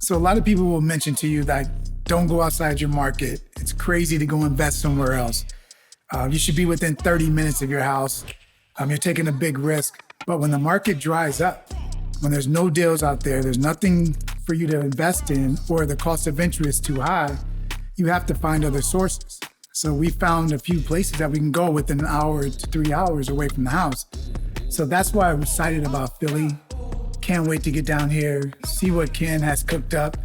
So a lot of people will mention to you that don't go outside your market. It's crazy to go invest somewhere else. You should be within 30 minutes of your house. You're taking a big risk. But when the market dries up, when there's no deals out there, there's nothing for you to invest in, or the cost of entry is too high, you have to find other sources. So we found a few places that we can go within an hour to 3 hours away from the house. So that's why I'm excited about Philly. Can't wait to get down here, see what Ken has cooked up.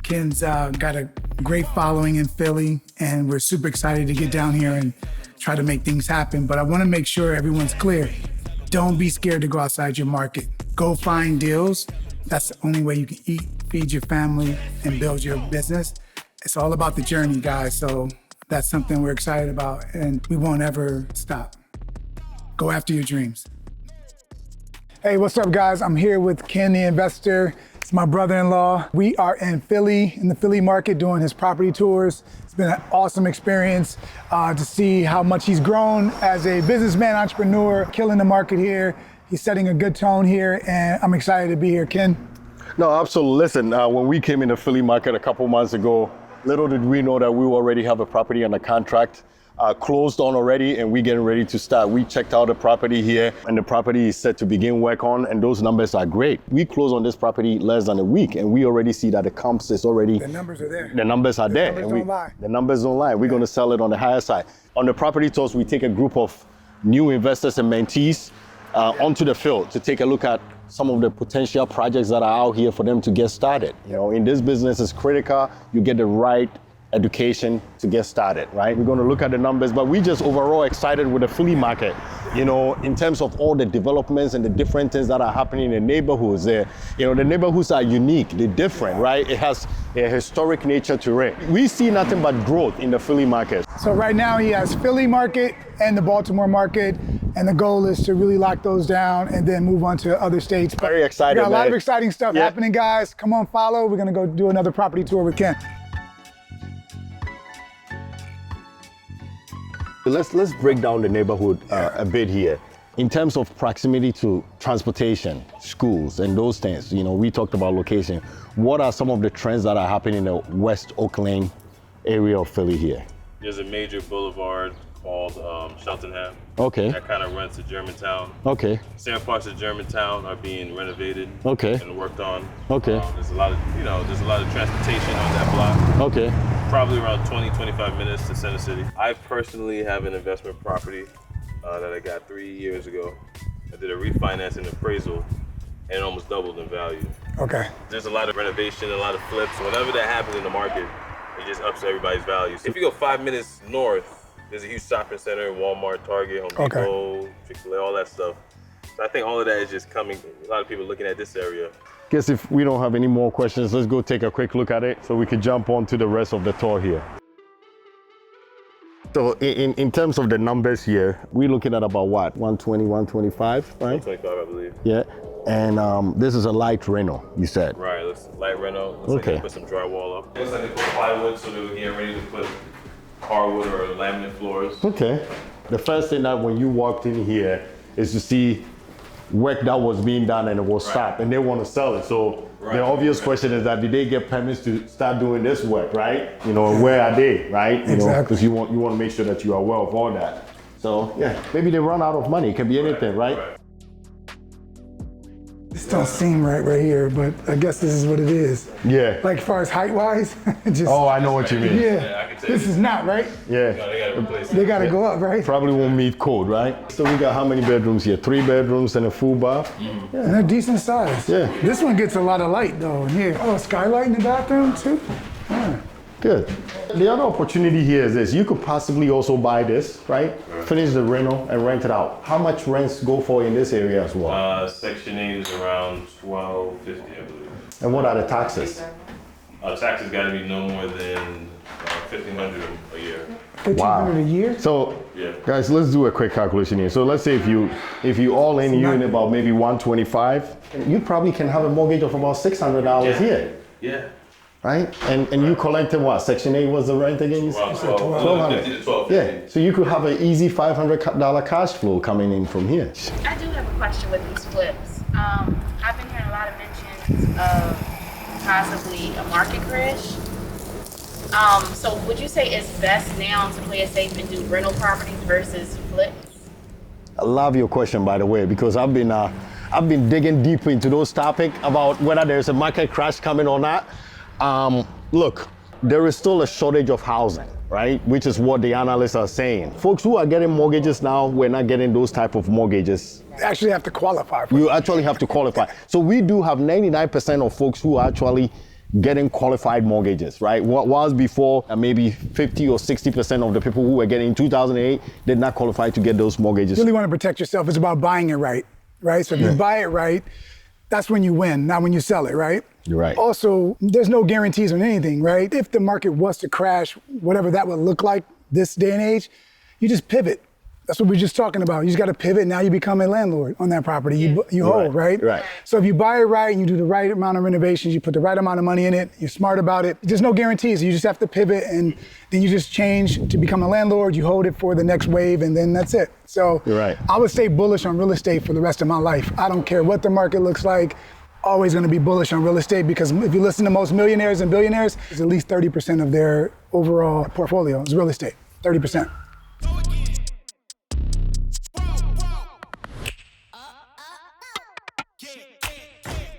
Ken's got a great following in Philly, and we're super excited to get down here and try to make things happen. But I want to make sure everyone's clear. Don't be scared to go outside your market. Go find deals. That's the only way you can eat, feed your family, and build your business. It's all about the journey, guys. So that's something we're excited about, and we won't ever stop. Go after your dreams. Hey, what's up, guys? I'm here with Ken, the investor. It's my brother-in-law. We are in Philly, in the Philly market, doing his property tours. It's been an awesome experience to see how much he's grown as a businessman, entrepreneur, killing the market here. He's setting a good tone here, and I'm excited to be here. Ken? No, absolutely. Listen, when we came in the Philly market a couple months ago, little did we know that we already have a property under contract, closed on already, and we're getting ready to start. We checked out the property here, and the property is set to begin work on, and those numbers are great. We closed on this property less than a week, and we already see that the comps is already... The numbers are there. The numbers are there. Numbers don't lie. The numbers don't lie. We're going to sell it on the higher side. On the property tours, we take a group of new investors and mentees onto the field to take a look at some of the potential projects that are out here for them to get started. You know, in this business, it's critical you get the right education to get started, right? We're going to look at the numbers, but we just overall excited with the Philly market, you know, in terms of all the developments and the different things that are happening in the neighborhoods there. You know, the neighborhoods are unique, they're different, right? It has a historic nature to it. We see nothing but growth in the Philly market. So right now he has Philly market and the Baltimore market, and the goal is to really lock those down and then move on to other states. Very excited, We got a lot man. of exciting stuff happening, guys. Come on, follow. We're gonna go do another property tour with Ken. Let's break down the neighborhood a bit here. In terms of proximity to transportation, schools, and those things, you know, we talked about location. What are some of the trends that are happening in the West Oakland area of Philly here? There's a major boulevard called Cheltenham. Okay. That kind of runs to Germantown. Okay. Certain parts of Germantown are being renovated. Okay. And worked on. Okay. There's a lot of, there's a lot of transportation on that block. Okay. Probably around 20-25 minutes to Center City. I personally have an investment property that I got 3 years ago. I did a refinance and appraisal, and it almost doubled in value. Okay. There's a lot of renovation, a lot of flips. Whenever that happens in the market, it just ups everybody's values. If you go 5 minutes north, there's a huge shopping center, Walmart, Target, Home Depot, Chick-fil-A, all that stuff. So I think all of that is just coming, a lot of people looking at this area. Guess if we don't have any more questions, let's go take a quick look at it so we can jump on to the rest of the tour here. So in terms of the numbers here, we're looking at about what, 120, 125, right? 125, I believe. Yeah, and this is a light reno, you said. Right, looks light reno. Looks like they put some drywall up. Looks like they put plywood, so they were getting ready to put hardwood or laminate floors. Okay. The first thing that when you walked in here is to see work that was being done and it was stopped, and they want to sell it. So the obvious question is that did they get permits to start doing this work, right? You know, where are they, right? You know, because you want to make sure that you are aware of all that. So yeah, maybe they run out of money. It can be anything, right? This don't seem right here, but I guess this is what it is. Yeah. Like as far as height-wise, just... Oh, I know what you mean. Yeah, I can tell this is not, right? Yeah. No, they got to replace it. They gotta go up, right? Probably won't meet code, right? So we got how many bedrooms here? 3 bedrooms and a full bath? Yeah, and they're decent size. Yeah. This one gets a lot of light though in here. Oh, skylight in the bathroom too? Yeah. Good. The other opportunity here is this. You could possibly also buy this, right? Finish the rental and rent it out. How much rents go for in this area as well? Section 8 is around $1,250, I believe. And what are the taxes? Taxes got to be no more than $1,500 a year. $1,500 a year? So, Yeah. guys, let's do a quick calculation here. So let's say if you all in, you in about maybe 125, you probably can have a mortgage of about $600 here. Yeah. Right? And you collected what? Section 8 was the rent again? You said? Around 1200. $1,250 to $1,250. Yeah, so you could have an easy $500 cash flow coming in from here. I do have a question with these flips. I've been hearing a lot of mentions of possibly a market crash. So would you say it's best now to play it safe and do rental properties versus flips? I love your question, by the way, because I've been digging deep into those topics about whether there's a market crash coming or not. Look, there is still a shortage of housing, right? Which is what the analysts are saying. Folks who are getting mortgages now, we're not getting those type of mortgages. You actually have to qualify for it. You actually have to qualify. So we do have 99% of folks who are actually getting qualified mortgages, right? Whilst before, maybe 50 or 60% of the people who were getting in 2008 did not qualify to get those mortgages. You really want to protect yourself. It's about buying it right? So if you buy it right, that's when you win, not when you sell it, right? You're right. Also, there's no guarantees on anything, right? If the market was to crash, whatever that would look like this day and age, you just pivot. That's what we're just talking about. You just got to pivot. Now you become a landlord on that property. You hold, right? Right. So if you buy it right and you do the right amount of renovations, you put the right amount of money in it, you're smart about it, there's no guarantees. You just have to pivot and then you just change to become a landlord. You hold it for the next wave and then that's it. So you're right. I would stay bullish on real estate for the rest of my life. I don't care what the market looks like. Always going to be bullish on real estate because if you listen to most millionaires and billionaires, it's at least 30% of their overall portfolio is real estate, 30%.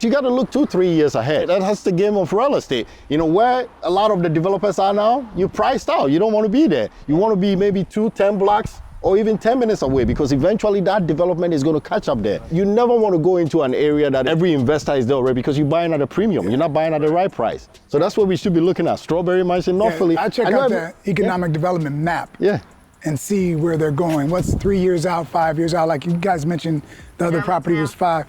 You got to look 2-3 years ahead. That's the game of real estate. You know, where a lot of the developers are now, you're priced out. You don't want to be there. You want to be maybe 10 blocks or even 10 minutes away because eventually that development is going to catch up there. You never want to go into an area that every investor is there already because you're buying at a premium. You're not buying at the right price. So that's what we should be looking at. Strawberry Mines in North Philly. I check out the economic development map. And see where they're going. What's 3 years out, 5 years out? Like you guys mentioned, the other property was 5.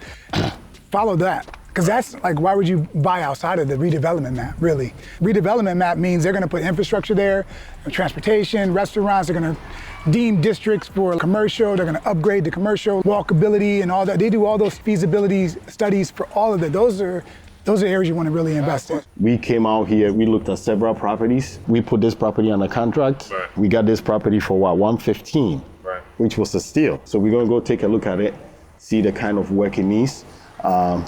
Follow that. Because that's like, why would you buy outside of the redevelopment map, really? Redevelopment map means they're going to put infrastructure there, transportation, restaurants, they're going to deem districts for commercial, they're going to upgrade the commercial, walkability and all that. They do all those feasibility studies for all of that. Those are areas you want to really invest in. We came out here, we looked at several properties. We put this property under contract. Right. We got this property for what, $115, right, which was a steal. So we're going to go take a look at it, see the kind of work it needs.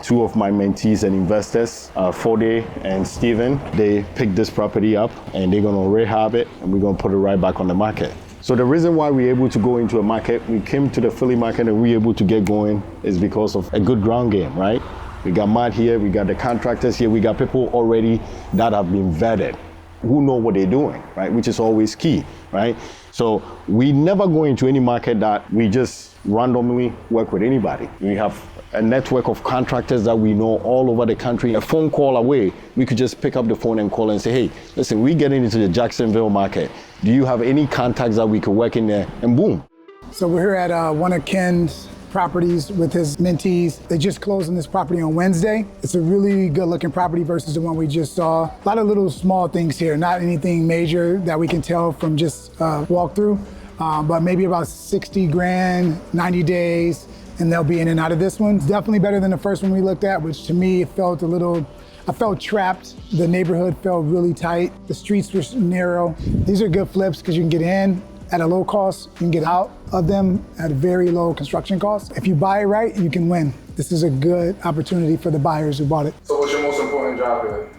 Two of my mentees and investors, Fode and Steven, they picked this property up and they're gonna rehab it and we're gonna put it right back on the market. So the reason why we're able to go into a market, we came to the Philly market and we're able to get going is because of a good ground game, right? We got Matt here, we got the contractors here, we got people already that have been vetted, who know what they're doing, right? Which is always key, right? So we never go into any market that we just randomly work with anybody. We have a network of contractors that we know all over the country. A phone call away, we could just pick up the phone and call and say, hey, listen, we're getting into the Jacksonville market. Do you have any contacts that we could work in there? And boom. So we're here at one of Ken's properties with his mentees. They just closed on this property on Wednesday. It's a really good looking property versus the one we just saw. A lot of little small things here, not anything major that we can tell from just walk through, but maybe about 60 grand, 90 days, and they'll be in and out of this one. Definitely better than the first one we looked at, which to me, it felt a little, I felt trapped. The neighborhood felt really tight. The streets were narrow. These are good flips because you can get in at a low cost, you can get out of them at a very low construction cost. If you buy it right, you can win. This is a good opportunity for the buyers who bought it. So what's your most important job here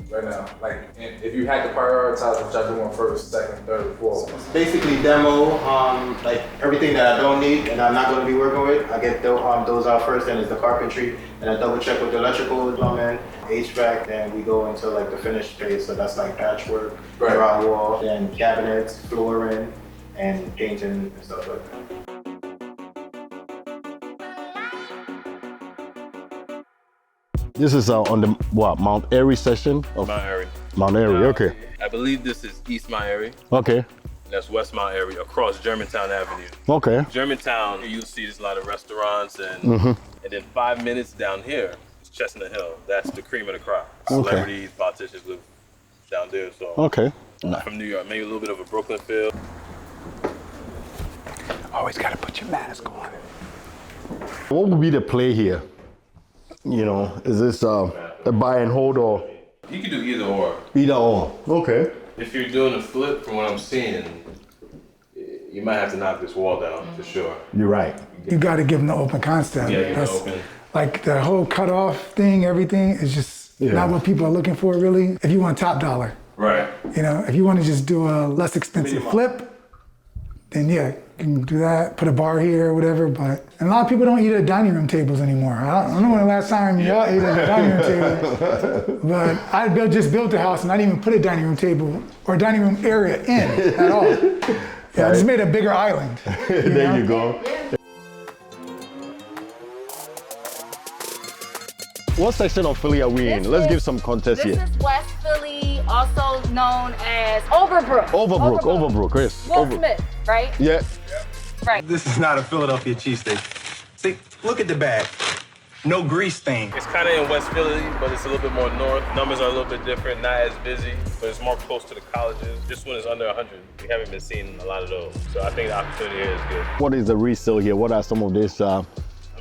right now? Like, if you had to prioritize, what y'all doing first, second, third, fourth? Basically demo, like everything that I don't need and I'm not going to be working with, I get those out first, then it's the carpentry, and I double check with the electrical, plumbing, HVAC, then we go into like the finished phase, so that's like patchwork, drywall, then cabinets, flooring, and painting and stuff like that. This is on the Mount Airy section of Mount Airy. Mount Airy, okay. I believe this is East Mount Airy. Okay. That's West Mount Airy across Germantown Avenue. Okay. Germantown, you'll see there's a lot of restaurants and then 5 minutes down here is Chestnut Hill. That's the cream of the crop. Celebrities, politicians live down there. So from New York, maybe a little bit of a Brooklyn feel. Always gotta put your mask on. What would be the play here? You know, is this a buy and hold or? You can do either or. Either or. Okay. If you're doing a flip, from what I'm seeing, you might have to knock this wall down for sure. You're right. You gotta give them the open concept. Yeah, give them open. Like the whole cutoff thing, everything is just not what people are looking for really. If you want top dollar, Right. if you want to just do a less expensive flip, then yeah, you can do that. Put a bar here or whatever. And a lot of people don't eat at dining room tables anymore. I don't know when the last time y'all ate at a dining room table. But I just built a house and I didn't even put a dining room table or dining room area in at all. Yeah, I just made a bigger island. There you go. What section of Philly are we in? Let's give some context here. This is West Philly, also known as Overbrook. Overbrook, Chris. Will Smith, right? Yeah. Right. This is not a Philadelphia cheesesteak. See, look at the bag. No grease stain. It's kind of in West Philly, but it's a little bit more north. Numbers are a little bit different, not as busy, but it's more close to the colleges. This one is under 100. We haven't been seeing a lot of those. So I think the opportunity here is good. What is the resale here? What are some of these I'm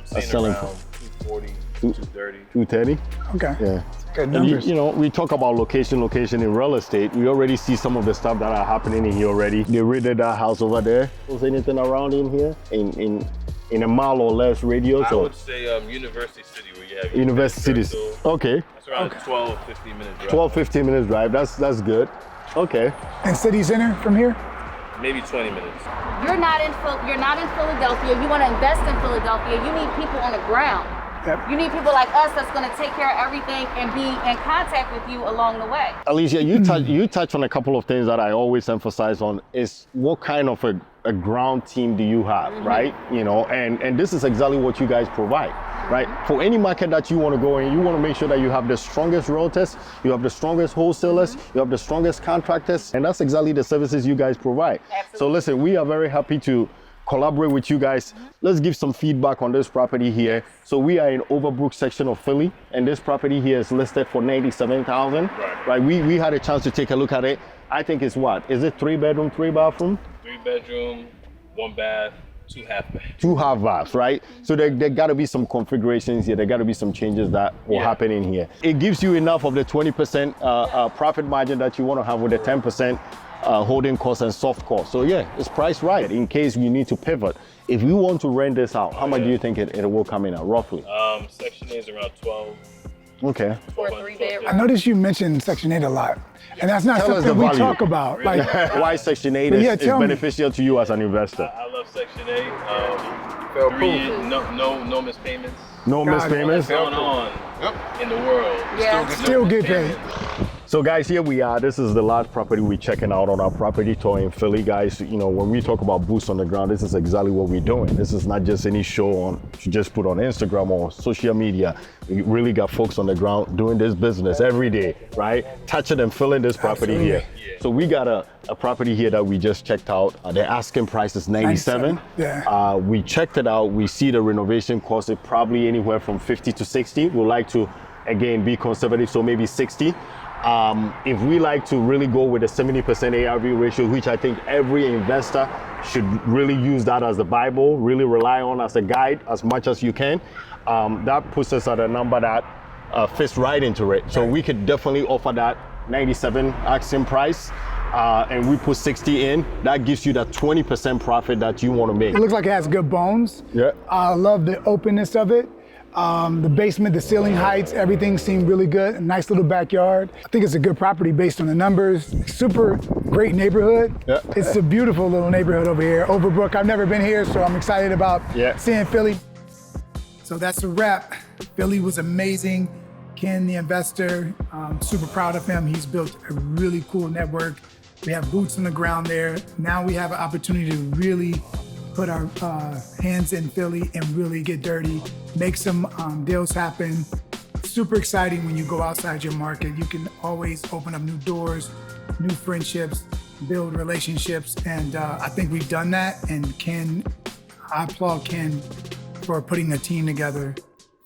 seeing selling around for? 240, 230. 230? Okay. Yeah. Good And numbers. we talk about location in real estate. We already see some of the stuff that are happening in here already. They raided that house over there. Was anything around in here? In a mile or less radius? I or? would say University City, where you have University City. Churchill. Okay. That's around 12, 15 minutes drive. 12, 15 minutes drive. That's good. Okay. And city center from here? Maybe 20 minutes. You're not in Philadelphia. You want to invest in Philadelphia. You need people on the ground. Yep. You need people like us that's going to take care of everything and be in contact with you along the way. Alicia, you touch on a couple of things that I always emphasize on is what kind of a ground team do you have, right? And this is exactly what you guys provide, right? For any market that you want to go in, you want to make sure that you have the strongest realtors, you have the strongest wholesalers, you have the strongest contractors, and that's exactly the services you guys provide. Absolutely. So listen, we are very happy to collaborate with you guys. Let's give some feedback on this property here. So we are in Overbrook section of Philly, and this property here is listed for $97,000. Right. We had a chance to take a look at it. I think it's what? Is it 3-bedroom, 3-bathroom? 3-bedroom, 1 bath, 2 half baths. 2 half baths, right? So there got to be some configurations here. There got to be some changes that will happen in here. It gives you enough of the 20% profit margin that you want to have with the 10% holding costs and soft costs. So yeah, it's priced right in case you need to pivot. If you want to rent this out, how much do you think it will come in at roughly? Section A is around 12. Okay. For a 3-bedroom. I noticed you mentioned Section 8 a lot. And that's not Tell us something the we value. talk about. Like, Why Section 8 Yeah, is tell me. beneficial to you as an investor? I love Section 8. 3 years, no mispayments. No Got it. mispayments? What's going on in the world? Yeah. still get paid. So guys, here we are. This is the last property we're checking out on our property tour in Philly, guys. When we talk about boots on the ground, this is exactly what we're doing. This is not just any show you just put on Instagram or social media. We really got folks on the ground doing this business every day, right? Touching and filling this property here. So we got a property here that we just checked out. The asking price is 97. Yeah. We checked it out. We see the renovation cost it probably anywhere from 50 to 60. We'd like to, again, be conservative, so maybe 60. If we like to really go with a 70% ARV ratio, which I think every investor should really use that as the Bible, really rely on as a guide as much as you can, that puts us at a number that fits right into it. So we could definitely offer that 97 asking price, and we put 60 in. That gives you that 20% profit that you want to make. It looks like it has good bones. Yeah. I love the openness of it. The basement, the ceiling heights, everything seemed really good. A nice little backyard. I think it's a good property based on the numbers. Super great neighborhood. Yeah. It's a beautiful little neighborhood over here. Overbrook, I've never been here, so I'm excited about seeing Philly. So that's a wrap. Philly was amazing. Ken, the investor, super proud of him. He's built a really cool network. We have boots on the ground there. Now we have an opportunity to really put our hands in Philly and really get dirty, make some deals happen. Super exciting when you go outside your market. You can always open up new doors, new friendships, build relationships, and I think we've done that. And I applaud Ken for putting a team together.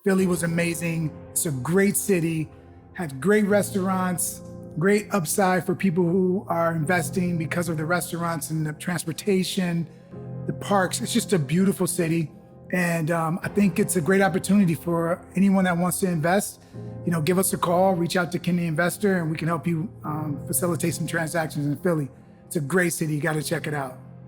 Philly was amazing. It's a great city, had great restaurants, great upside for people who are investing because of the restaurants and the transportation, the parks. It's just a beautiful city. And I think it's a great opportunity for anyone that wants to invest. Give us a call, reach out to Ken the Investor, and we can help you facilitate some transactions in Philly. It's a great city, you gotta check it out.